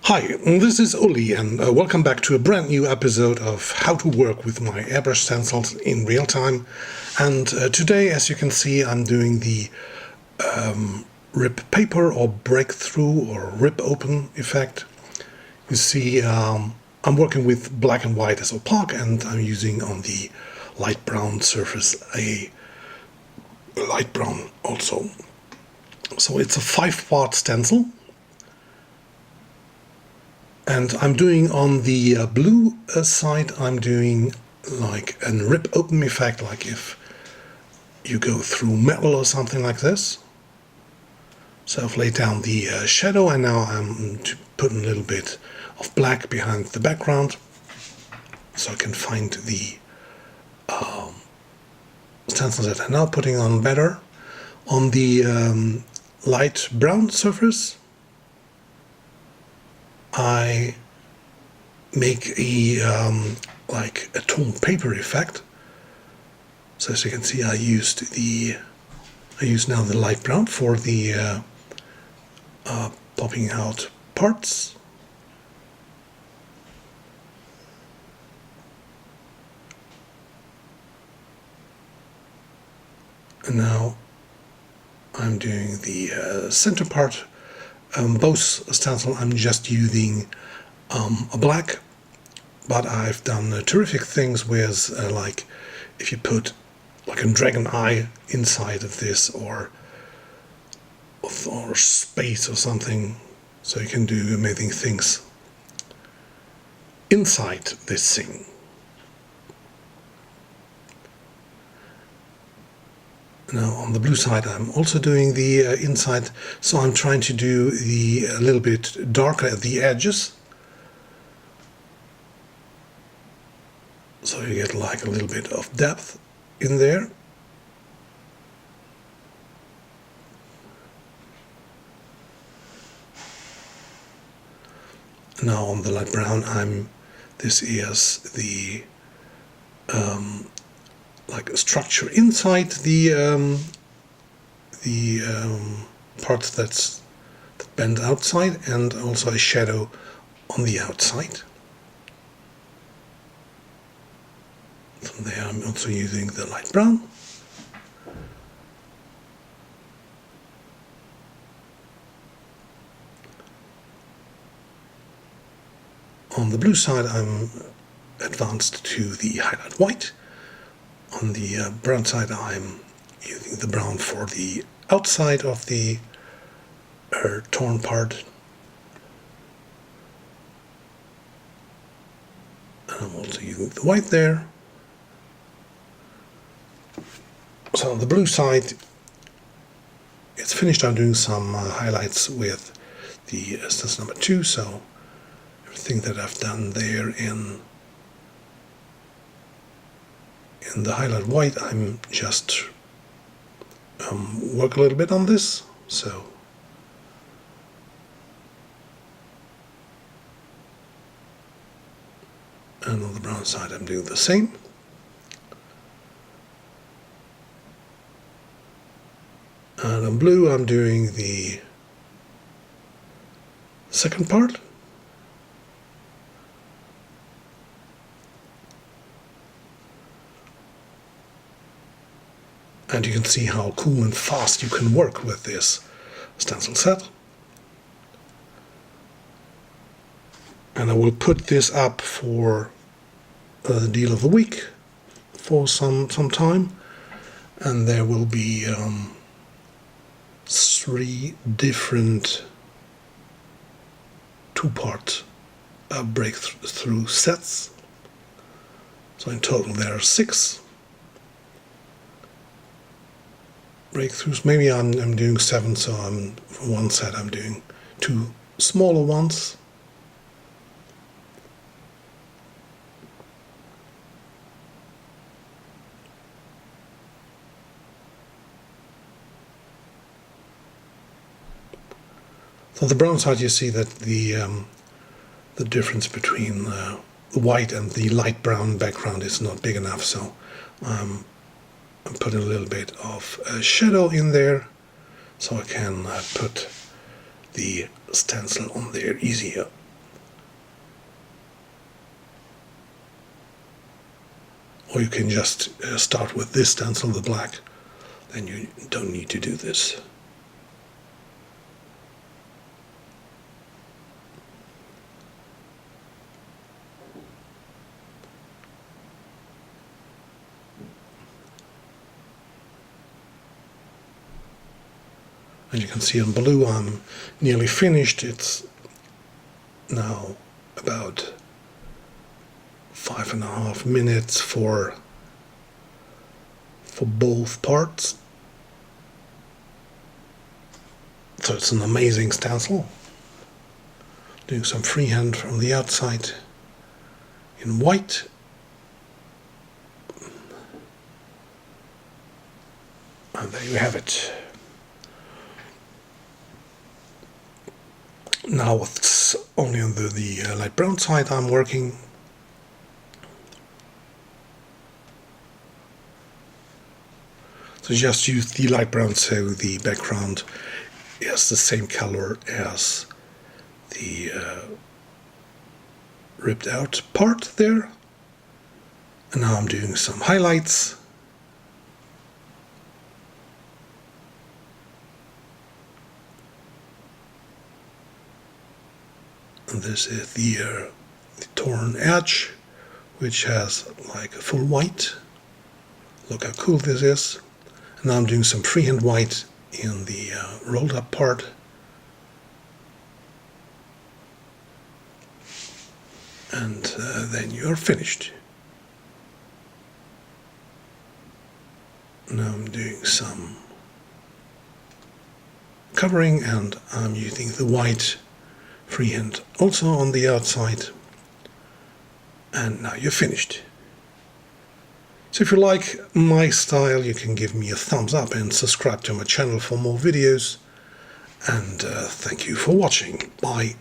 Hi, this is Uli and welcome back to a brand new episode of how to work with my airbrush stencils in real time. And today, as you can see, I'm doing the rip paper or breakthrough or rip open effect. You see, I'm working with black and white as opaque, and I'm using on the light brown surface a light brown also. So it's a 5-part stencil. And I'm doing on the blue side, I'm doing like a rip open effect, like if you go through metal or something like this. So I've laid down the shadow, and now I'm putting a little bit of black behind the background so I can find the stencils that I'm now putting on better. On the light brown surface, I make a like a toned paper effect. So as you can see, I use now the light brown for the popping out parts. And now I'm doing the center part. Both stencil I'm just using a black, but I've done terrific things with like if you put like a dragon eye inside of this or space or something, so you can do amazing things inside this thing. Now on the blue side I'm also doing the inside, so I'm trying to do a little bit darker at the edges, so you get like a little bit of depth in there. Now on the light brown this is the like a structure inside the part that bend outside, and also a shadow on the outside. From there I'm also using the light brown. On the blue side I'm advanced to the highlight white. On the brown side I'm using the brown for the outside of the torn part. And I'm also using the white there. So on the blue side it's finished. I'm doing some highlights with the stencil number 2, so everything that I've done there in the highlight white, I'm just work a little bit on this. So and on the brown side I'm doing the same. And on blue I'm doing the second part. And you can see how cool and fast you can work with this stencil set. And I will put this up for the deal of the week for some time. And there will be 3 different 2-part breakthrough sets. So in total there are 6 breakthroughs. Maybe I'm doing 7, so for one set I'm doing 2 smaller ones. So on the brown side you see that the difference between the white and the light brown background is not big enough, so I'm putting a little bit of shadow in there so I can put the stencil on there easier. or you can just start with this stencil, the black, then you don't need to do this. And you can see in blue I'm nearly finished. It's now about 5.5 minutes for both parts. So it's an amazing stencil. Doing some freehand from the outside in white. And there you have it. Now it's only on the light brown side I'm working. So just use the light brown so the background is the same color as the ripped out part there. And now I'm doing some highlights. And this is the torn edge, which has like a full white. Look how cool this is. And now I'm doing some freehand white in the rolled up part. And then you're finished. Now I'm doing some covering, and I'm using the white freehand also on the outside. And now you're finished. So if you like my style, you can give me a thumbs up and subscribe to my channel for more videos. And thank you for watching. Bye.